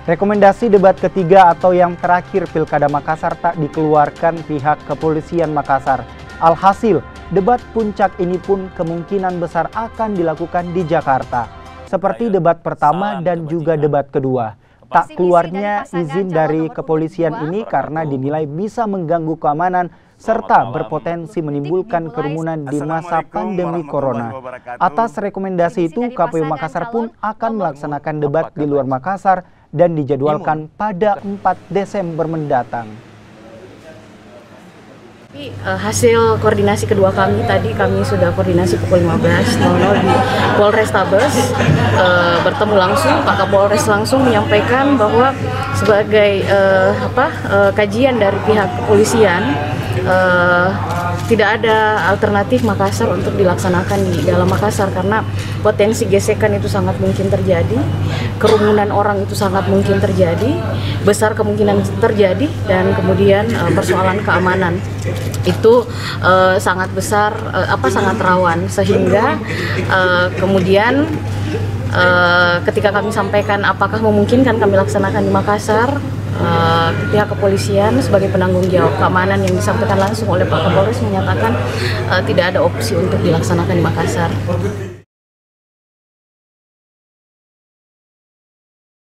Rekomendasi debat ketiga atau yang terakhir Pilkada Makassar tak dikeluarkan pihak kepolisian Makassar. Alhasil, debat puncak ini pun kemungkinan besar akan dilakukan di Jakarta. Seperti debat pertama dan juga debat kedua. Tak keluarnya izin dari kepolisian ini karena dinilai bisa mengganggu keamanan serta berpotensi menimbulkan kerumunan di masa pandemi corona. Atas rekomendasi itu, KPU Makassar pun akan melaksanakan debat di luar Makassar dan dijadwalkan pada 4 Desember mendatang. Hasil koordinasi kedua kami tadi, kami sudah koordinasi pukul 15.00 di Polrestabes, bertemu langsung, Pak Kapolres langsung menyampaikan bahwa sebagai kajian dari pihak kepolisian, tidak ada alternatif Makassar untuk dilaksanakan di dalam Makassar karena potensi gesekan itu sangat mungkin terjadi, kerumunan orang itu sangat mungkin terjadi, besar kemungkinan terjadi, dan kemudian persoalan keamanan itu sangat besar, sangat rawan, sehingga kemudian ketika kami sampaikan apakah memungkinkan kami laksanakan di Makassar, pihak kepolisian sebagai penanggung jawab keamanan yang disampaikan langsung oleh Pak Kapolres menyatakan tidak ada opsi untuk dilaksanakan di Makassar.